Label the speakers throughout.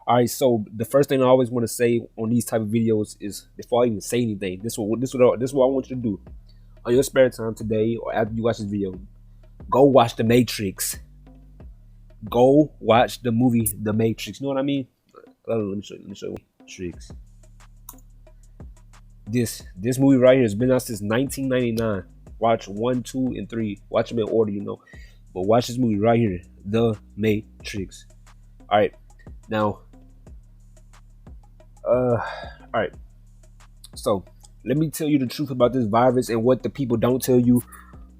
Speaker 1: All right, so the first thing I always want to say on these type of videos is before I even say anything, this is what I want you to do on your spare time today or after you watch this video. Go watch The Matrix. Go watch the movie The Matrix. You know what I mean? Let me show you. Matrix. This movie right here has been out since 1999. Watch 1, 2, and 3. Watch them in order, But watch this movie right here, The Matrix. All right, now, all right. So let me tell you the truth about this virus and what the people don't tell you.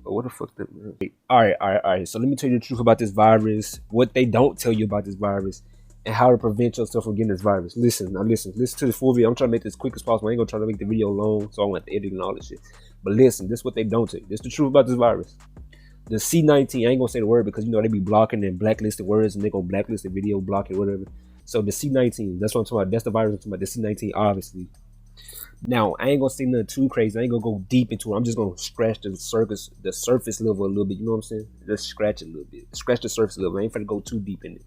Speaker 1: What the fuck? All right. So let me tell you the truth about this virus, what they don't tell you about this virus, and how to prevent yourself from getting this virus. Listen to this full video. I'm trying to make this as quick as possible. I ain't gonna try to make the video long, so I don't have to edit and all this shit. But listen, this is what they don't tell you. This is the truth about this virus. The C19, I ain't gonna say the word because they be blocking and blacklisted words, and they gonna blacklist the video, block it, whatever. So the C19, that's what I'm talking about. That's the virus I'm talking about. The C19, obviously. Now, I ain't gonna say nothing too crazy. I ain't gonna go deep into it. I'm just gonna scratch the surface level a little bit. You know what I'm saying? Just scratch it a little bit. Scratch the surface level. I ain't finna go too deep in it.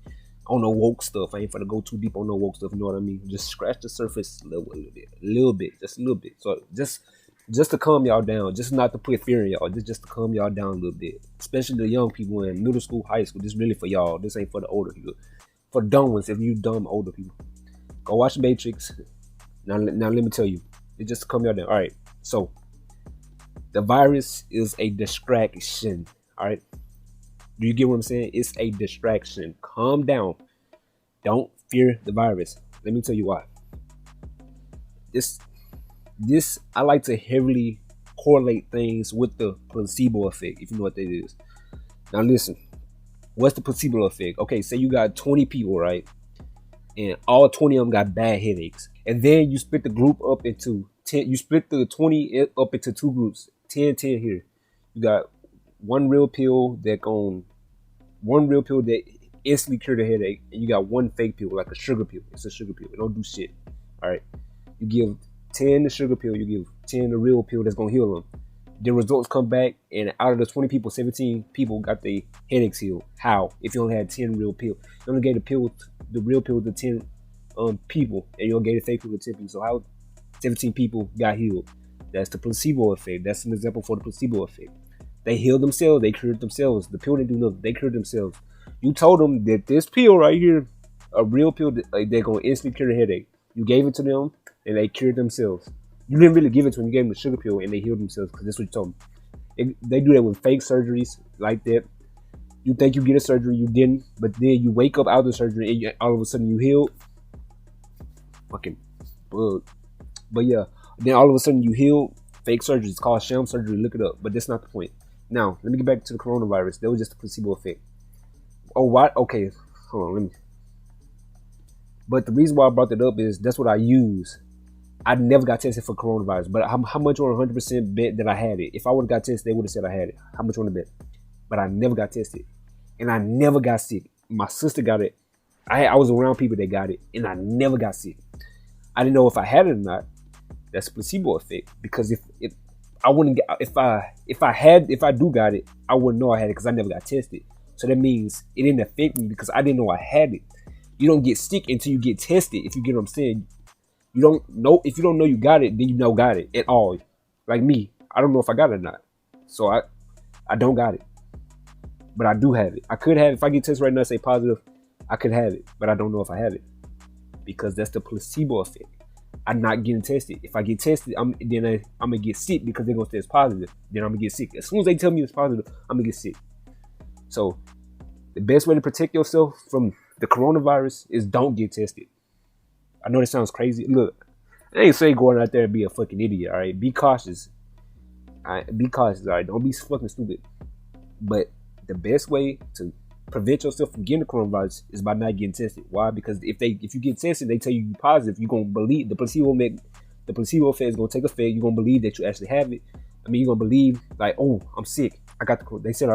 Speaker 1: On no woke stuff. I ain't finna go too deep on no woke stuff. You know what I mean? Just scratch the surface level a little bit, just a little bit. So just to calm y'all down, just not to put fear in y'all, just to calm y'all down a little bit. Especially the young people in middle school, high school. This is really for y'all. This ain't for the older people. For dumb ones, if you dumb older people, go watch The Matrix. Now let me tell you. It's just to calm y'all down. All right. So the virus is a distraction. All right. Do you get what I'm saying? It's a distraction. Calm down. Don't fear the virus. Let me tell you why. This I like to heavily correlate things with the placebo effect, if you know what that is. Now listen, what's the placebo effect? Okay, say you got 20 people, right? And all 20 of them got bad headaches. And then you split the group up into 10. You split the 20 up into two groups. 10 here. You got one real pill that instantly cure the headache, and you got one fake pill, like a sugar pill. It's a sugar pill. It don't do shit. All right. You give 10 the sugar pill, you give 10 the real pill that's gonna heal them. The results come back, and out of the 20 people, 17 people got their headaches healed. How? If you only had 10 real pills, you only gave the real pill to 10 people, and you only gave the fake pill to 10 people. So how 17 people got healed? That's the placebo effect. That's an example for the placebo effect. They healed themselves. They cured themselves. The pill didn't do nothing. They cured themselves. You told them that this pill right here, a real pill, they're gonna instantly cure the headache. You gave it to them, and they cured themselves. You didn't really give it to them. You gave them the sugar pill, and they healed themselves because that's what you told them. They do that with fake surgeries like that. You think you get a surgery, you didn't, but then you wake up out of the surgery, and all of a sudden you healed. Fucking bug. But yeah, then all of a sudden you healed. Fake surgery. It's called sham surgery. Look it up. But that's not the point. Now, let me get back to the coronavirus. That was just a placebo effect. Oh, what? Okay, hold on. But the reason why I brought that up is that's what I use. I never got tested for coronavirus, but how much on 100% bet that I had it? If I would have got tested, they would have said I had it. How much on the bet? But I never got tested, and I never got sick. My sister got it. I was around people that got it, and I never got sick. I didn't know if I had it or not. That's a placebo effect, because if I wouldn't get, if I do got it, I wouldn't know I had it because I never got tested. So that means it didn't affect me because I didn't know I had it. You don't get sick until you get tested. If you get what I'm saying, you don't know. If you don't know you got it, then you know got it at all. Like me, I don't know if I got it or not. So I don't got it, but I do have it. I could have, if I get tested right now, say positive, I could have it, but I don't know if I have it because that's the placebo effect. I'm not getting tested. If I get tested, I'm gonna get sick because they're gonna say it's positive. Then I'm gonna get sick. As soon as they tell me it's positive, I'm gonna get sick. So the best way to protect yourself from the coronavirus is don't get tested. I know that sounds crazy. Look, I ain't saying going out there and be a fucking idiot. All right, be cautious. All right, be cautious. All right, don't be fucking stupid. But the best way to prevent yourself from getting the coronavirus is by not getting tested. Why? Because if you get tested, they tell you you're positive, you're gonna believe the placebo effect is gonna take effect. You're gonna believe that you actually have it. I mean, you're gonna believe like, oh, I'm sick. I got the. They said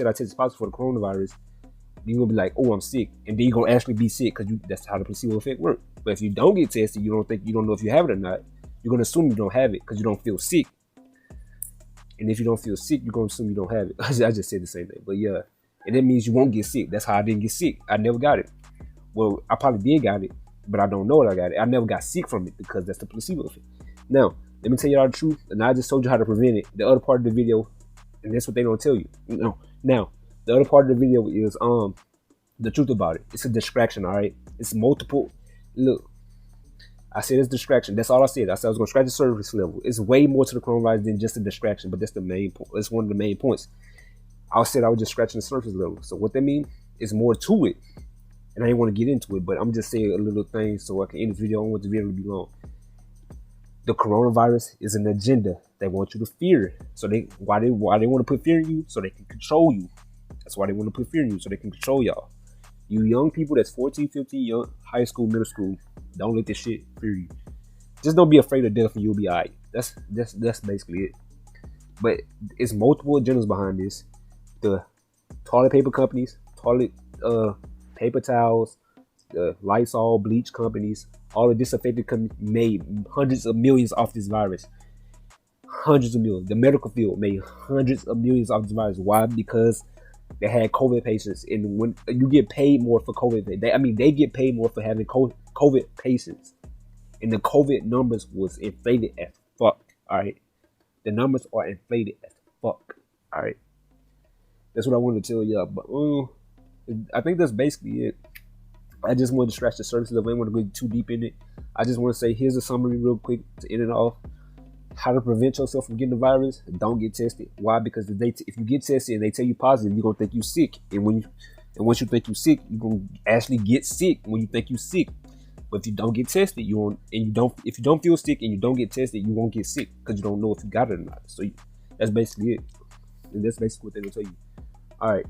Speaker 1: I tested positive for the coronavirus. You're gonna be like, oh, I'm sick, and then you're gonna actually be sick because that's how the placebo effect works. But if you don't get tested, you don't know if you have it or not. You're gonna assume you don't have it because you don't feel sick. And if you don't feel sick, you're gonna assume you don't have it. I just said the same thing, but yeah. And that means you won't get sick. That's how I didn't get sick. I never got it. Well, I probably did got it, but I don't know that I got it. I never got sick from it because that's the placebo effect. Now, let me tell you all the truth, and I just told you how to prevent it. The other part of the video, and that's what they don't tell you. Now, the other part of the video is the truth about it. It's a distraction, all right? It's multiple. Look, I said it's distraction. That's all I said. I said I was gonna scratch the surface level. It's way more to the coronavirus than just a distraction, but that's the main point. That's one of the main points. I said I was just scratching the surface level. So what that means is more to it. And I didn't want to get into it, but I'm just saying a little thing so I can end this video. I don't want the video to be long. The coronavirus is an agenda. They want you to fear. So why they want to put fear in you? So they can control you. That's why they want to put fear in you, so they can control y'all. You young people that's 14, 15, young, high school, middle school, don't let this shit fear you. Just don't be afraid of death and you'll be alright. That's basically it. But it's multiple agendas behind this. The toilet paper companies, toilet paper towels, the Lysol bleach companies, all the disinfectant companies made hundreds of millions off this virus. Hundreds of millions. The medical field made hundreds of millions off this virus. Why? Because they had COVID patients, and when you get paid more for COVID, they get paid more for having COVID patients, and the COVID numbers was inflated as fuck. All right, the numbers are inflated as fuck. All right, that's what I wanted to tell y'all. But I think that's basically it. I just wanted to scratch the surface level. I didn't want to go too deep in it. I just want to say here's a summary real quick to end it off. How to prevent yourself from getting the virus? Don't get tested. Why? Because if you get tested and they tell you positive, you're gonna think you sick. And once you think you sick, you're gonna actually get sick when you think you sick. But if you don't get tested, if you don't feel sick and you don't get tested, you won't get sick because you don't know if you got it or not. So that's basically it. And that's basically what they're gonna tell you. All right.